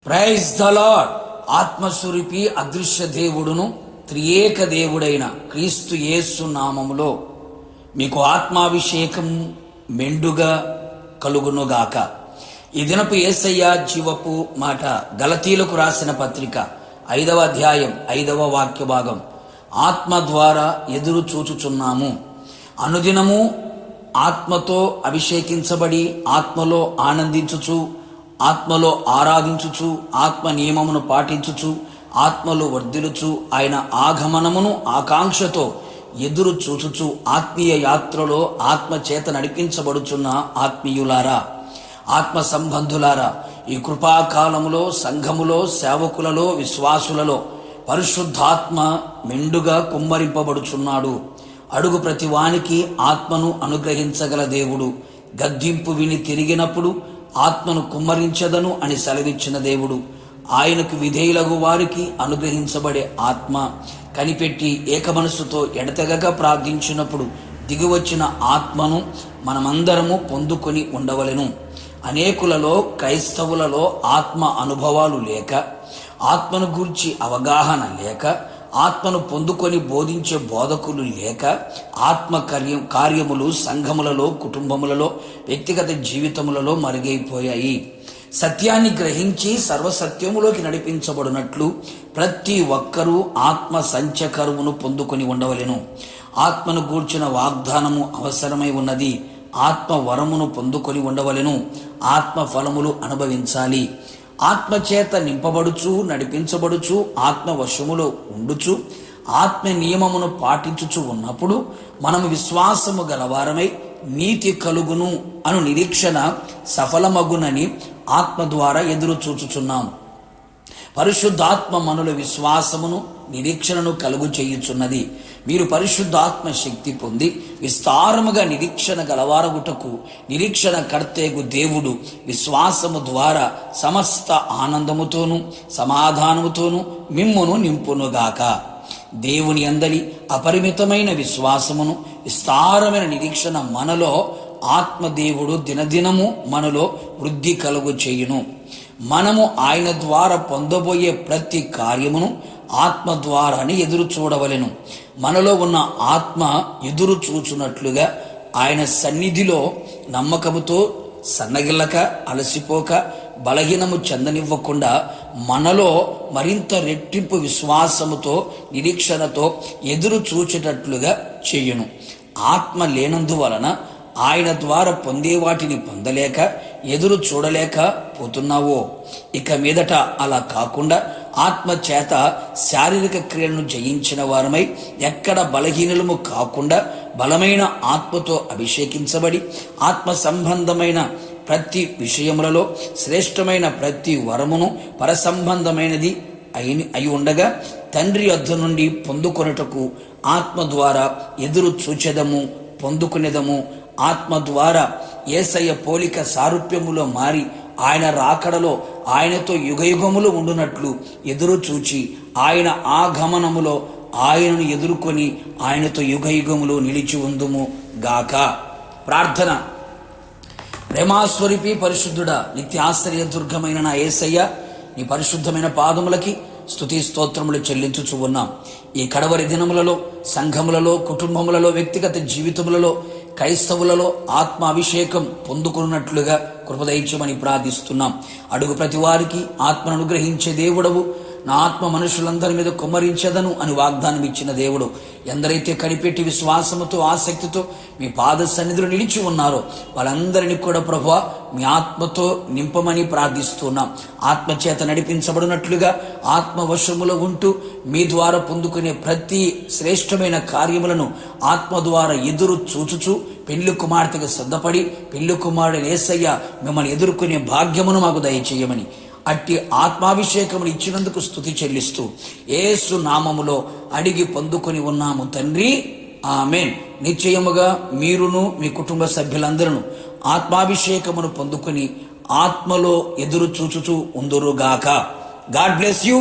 Praise the lord. ఆత్మస్వరూపి అదృశ్య దేవుడును త్రియేక దేవుడైన క్రీస్తు యేసు నామములో మీకు ఆత్మాభిషేకం మెండుగా కలుగునుగాక. ఈ దినపు యేసయ్య జీవపు మాట గలతీలకు రాసిన పత్రిక 5వ అధ్యాయం 5వ వాక్య భాగం. ఆత్మ ద్వారా ఎదురు చూచుచున్నాము. అనుదినము ఆత్మతో అభిషేకించబడి ఆత్మలో ఆనందించుచు, ఆత్మలో ఆరాధించుచు, ఆత్మ నియమమును పాటించుచు, ఆత్మలో వర్ధిల్లుచు, ఆయన ఆగమనమును ఆకాంక్షతో ఎదురు చూచుచు ఆత్మీయ యాత్రలో ఆత్మ చేత నడిపించబడుచున్న ఆత్మీయులారా, ఆత్మ సంబంధులారా, ఈ కృపాకాలములో సంఘములో సేవకులలో విశ్వాసులలో పరిశుద్ధాత్మ మెండుగా కుమ్మరింపబడుచున్నాడు. అడుగు ప్రతి వానికి ఆత్మను అనుగ్రహించగల దేవుడు. గద్దింపు విని తిరిగినప్పుడు ఆత్మను కుమ్మరించదను అని సెలవిచ్చిన దేవుడు. ఆయనకు విధేయులగు వారికి అనుగ్రహించబడే ఆత్మ కనిపెట్టి ఏకమనస్సుతో ఎడతెగక ప్రార్థించినప్పుడు దిగివచ్చిన ఆత్మను మనమందరము పొందుకొని ఉండవలెను. అనేకులలో క్రైస్తవులలో ఆత్మ అనుభవాలు లేక, ఆత్మను గూర్చి అవగాహన లేక, ఆత్మను పొందుకొని బోధించే బోధకులు లేక, ఆత్మ కార్యములు సంఘములలో, కుటుంబములలో, వ్యక్తిగత జీవితములలో మరుగైపోయాయి. సత్యాన్ని గ్రహించి సర్వసత్యములోకి నడిపించబడినట్లు ప్రతి ఒక్కరూ ఆత్మ సంచకరువును పొందుకొని ఉండవలెను. ఆత్మను గూర్చిన వాగ్దానము అవసరమై ఉన్నది. ఆత్మ వరమును పొందుకొని ఉండవలెను. ఆత్మ ఫలములు అనుభవించాలి. ఆత్మ చేత నింపబడుచు, నడిపించబడుచు, ఆత్మ వశములో ఉండుచు, ఆత్మ నియమమును పాటించుచు ఉన్నప్పుడు మనము విశ్వాసము గలవారమై నీతి కలుగును అను నిరీక్షణ సఫలమగునని ఆత్మ ద్వారా ఎదురు చూచుచున్నాము. పరిశుద్ధాత్మ మనలో విశ్వాసమును నిరీక్షణను కలుగు చేయుచున్నది. మీరు పరిశుద్ధాత్మ శక్తి పొంది విస్తారముగా నిరీక్షణ గలవారగుటకు నిరీక్షణ కర్తేగు దేవుడు విశ్వాసము ద్వారా సమస్త ఆనందముతోనూ సమాధానముతోనూ మిమ్మును నింపునుగాక. దేవుని అందలి అపరిమితమైన విశ్వాసమును విస్తారమైన నిరీక్షణ మనలో ఆత్మదేవుడు దినదినము మనలో వృద్ధి కలుగు చేయును. మనము ఆయన ద్వారా పొందబోయే ప్రతి కార్యమును ఆత్మ ద్వారానే ఎదురు చూడవలెను. మనలో ఉన్న ఆత్మ ఎదురు చూచున్నట్లుగా ఆయన సన్నిధిలో నమ్మకముతో సన్నగిల్లక, అలసిపోక, బలహీనము చెందనివ్వకుండా మనలో మరింత రెట్టింపు విశ్వాసముతో నిరీక్షణతో ఎదురు చూచేటట్లుగా చేయును. ఆత్మ లేనందువలన ఆయన ద్వారా పొందే వాటిని పొందలేక ఎదురు చూడలేక పోతున్నావో, ఇక మీదట అలా కాకుండా ఆత్మ చేత శారీరక క్రియలను జయించిన వారమై ఎక్కడ బలహీనులము కాకుండా బలమైన ఆత్మతో అభిషేకించబడి ఆత్మ సంబంధమైన ప్రతి విషయములలో శ్రేష్టమైన ప్రతి వరమును పరసంబంధమైనది అయి ఉండగా తండ్రి యొద్ద నుండి పొందుకొనుటకు ఆత్మ ద్వారా ఎదురు చూచెదము, పొందుకునేదము. ఆత్మ ద్వారా యేసయ్య పోలిక సారూప్యములో మారి ఆయన రాకడలో ఆయనతో యుగయుగములు ఉండునట్లు ఎదురు చూచి ఆయన ఆగమనములో ఆయనను ఎదుర్కొని ఆయనతో యుగయుగములు నిలిచి ఉందుము గాక. ప్రార్థన. ప్రేమాస్వరూపి పరిశుద్ధుడా, నిత్యాశ్చర్య దుర్గమైన నా యేసయ్య, నీ పరిశుద్ధమైన పాదములకి స్తుతి స్తోత్రములు చెల్లించుచు ఉన్నాం. ఈ కడవరి దినములలో సంఘములలో, కుటుంబములలో, వ్యక్తిగత జీవితములలో, క్రైస్తవులలో ఆత్మ అభిషేకం పొందుకున్నట్లుగా కృపదయించమని ప్రార్థిస్తున్నాం. అడుగు ప్రతి వారికి ఆత్మను అనుగ్రహించే దేవుడవు. నా ఆత్మ మనుషులందరి మీద కుమ్మరించదను అని వాగ్దానం ఇచ్చిన దేవుడు. ఎందరైతే కనిపెట్టి విశ్వాసముతో ఆసక్తితో మీ పాద సన్నిధిలో నిలిచి ఉన్నారో వాళ్ళందరినీ కూడా ప్రభువా మీ ఆత్మతో నింపమని ప్రార్థిస్తున్నాం. ఆత్మ చేత నడిపించబడినట్లుగా ఆత్మ వశములో ఉంటూ మీ ద్వారా పొందుకునే ప్రతి శ్రేష్టమైన కార్యములను ఆత్మ ద్వారా ఎదురు చూచుచు పెళ్లి కుమార్తెగా సిద్ధపడి పెళ్లి కుమారుడు యేసయ్య మిమ్మల్ని ఎదుర్కొనే భాగ్యమును మాకు దయచేయమని అట్టి ఆత్మాభిషేకమును ఇచ్చినందుకు స్తుతి చెల్లిస్తూ యేసు నామములో అడిగి పొందుకొని ఉన్నాము తండ్రి, ఆమేన్. నిశ్చయముగా మీరును మీ కుటుంబ సభ్యులందరూ ఆత్మాభిషేకమును పొందుకొని ఆత్మలో ఎదురు చూచుచూ ఉందురుగాక. God bless you.